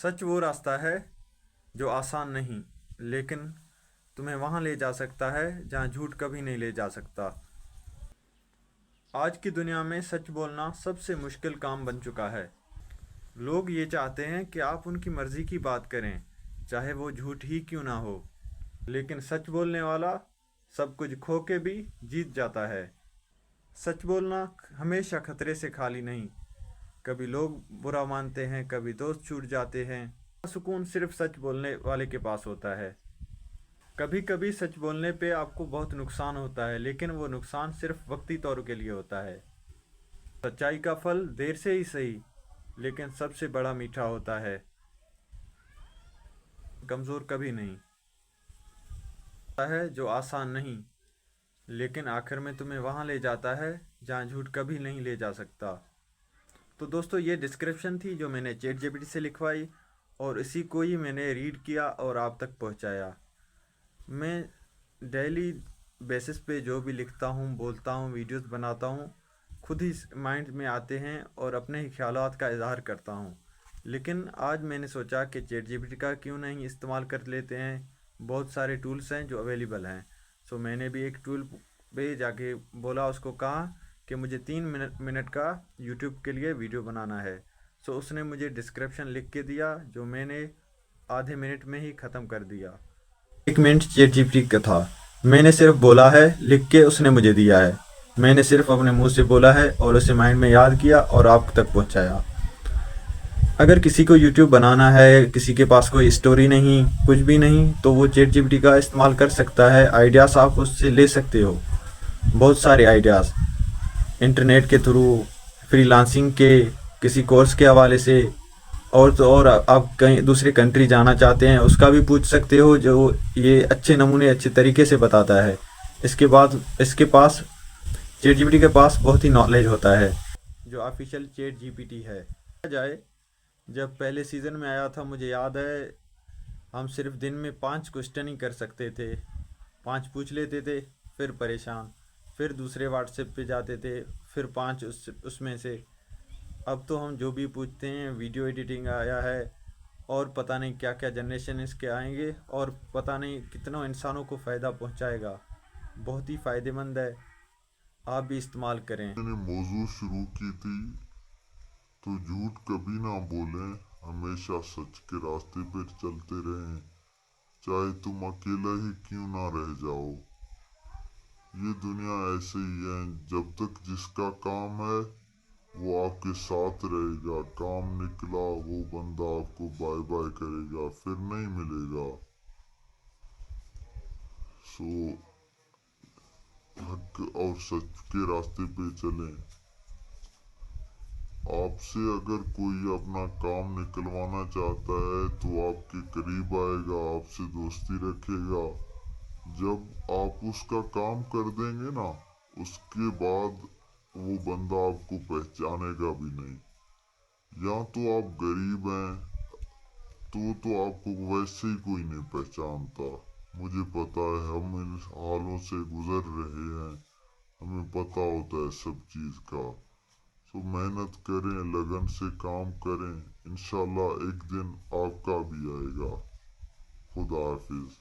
सच वो रास्ता है जो आसान नहीं, लेकिन तुम्हें वहाँ ले जा सकता है जहाँ झूठ कभी नहीं ले जा सकता। आज की दुनिया में सच बोलना सबसे मुश्किल काम बन चुका है। लोग ये चाहते हैं कि आप उनकी मर्ज़ी की बात करें, चाहे वो झूठ ही क्यों ना हो। लेकिन सच बोलने वाला सब कुछ खो के भी जीत जाता है। सच बोलना हमेशा खतरे से खाली नहीं। कभी लोग बुरा मानते हैं, कभी दोस्त छूट जाते हैं। सुकून सिर्फ सच बोलने वाले के पास होता है। कभी कभी सच बोलने पे आपको बहुत नुकसान होता है, लेकिन वो नुकसान सिर्फ वक्ती तौर के लिए होता है। सच्चाई का फल देर से ही सही, लेकिन सबसे बड़ा मीठा होता है। कमज़ोर कभी नहीं है जो आसान नहीं, लेकिन आखिर में तुम्हें वहाँ ले जाता है जहाँ झूठ कभी नहीं ले जा सकता। तो दोस्तों, ये डिस्क्रिप्शन थी जो मैंने चैट जीपीटी से लिखवाई, और इसी को ही मैंने रीड किया और आप तक पहुँचाया। मैं डेली बेसिस पे जो भी लिखता हूँ, बोलता हूँ, वीडियोस बनाता हूँ, खुद ही माइंड में आते हैं और अपने ही ख्यालात का इजहार करता हूँ। लेकिन आज मैंने सोचा कि चैट जीपीटी का क्यों नहीं इस्तेमाल कर लेते हैं। बहुत सारे टूल्स हैं जो अवेलेबल हैं। सो मैंने भी एक टूल पे जाके बोला, उसको कहा कि मुझे 3 मिनट का यूट्यूब के लिए वीडियो बनाना है। सो उसने मुझे डिस्क्रिप्शन लिख के दिया, जो मैंने आधे मिनट में ही ख़त्म कर दिया। 1 मिनट चैट जीपीटी का था। मैंने सिर्फ बोला है, लिख के उसने मुझे दिया है। मैंने सिर्फ अपने मुंह से बोला है और उसे माइंड में याद किया और आप तक पहुंचाया। अगर किसी को यूट्यूब बनाना है, किसी के पास कोई स्टोरी नहीं, कुछ भी नहीं, तो वो चैट जीपीटी का इस्तेमाल कर सकता है। आइडियाज़ आप उससे ले सकते हो, बहुत सारे आइडियाज़ इंटरनेट के थ्रू, फ्रीलांसिंग के, किसी कोर्स के हवाले से। और तो और आप कहीं दूसरी कंट्री जाना चाहते हैं, उसका भी पूछ सकते हो, जो ये अच्छे नमूने अच्छे तरीके से बताता है। इसके पास चैट जीपीटी के पास बहुत ही नॉलेज होता है, जो ऑफिशियल चैट जीपीटी है। जाए, जब पहले सीज़न में आया था, मुझे याद है हम सिर्फ दिन में 5 क्वेश्चन ही कर सकते थे। 5 पूछ लेते थे, फिर परेशान, फिर दूसरे व्हाट्सएप पे जाते थे, फिर 5 उसमें से। अब तो हम जो भी पूछते हैं, वीडियो एडिटिंग आया है, और पता नहीं क्या क्या जनरेशन इसके आएंगे, और पता नहीं कितनों इंसानों को फ़ायदा पहुंचाएगा। बहुत ही फ़ायदेमंद है, आप भी इस्तेमाल करें। मैंने मौजू शुरू की थी, तो झूठ कभी ना बोलें, हमेशा सच के रास्ते पर चलते रहें, चाहे तुम अकेला ही क्यों ना रह जाओ। ये दुनिया ऐसे ही है, जब तक जिसका काम है वो आपके साथ रहेगा, काम निकला वो बंदा आपको बाय बाय करेगा, फिर नहीं मिलेगा। सो हक और सच के रास्ते पे चलें। आपसे अगर कोई अपना काम निकलवाना चाहता है तो आपके करीब आएगा, आपसे दोस्ती रखेगा। जब आप उसका काम कर देंगे ना, उसके बाद वो बंदा आपको पहचानेगा भी नहीं। या तो आप गरीब हैं, तो आपको वैसे ही कोई नहीं पहचानता। मुझे पता है, हम इन हालों से गुजर रहे हैं, हमें पता होता है सब चीज़ का। तो मेहनत करें, लगन से काम करें, इंशाल्लाह एक दिन आपका भी आएगा। खुदा हाफिज।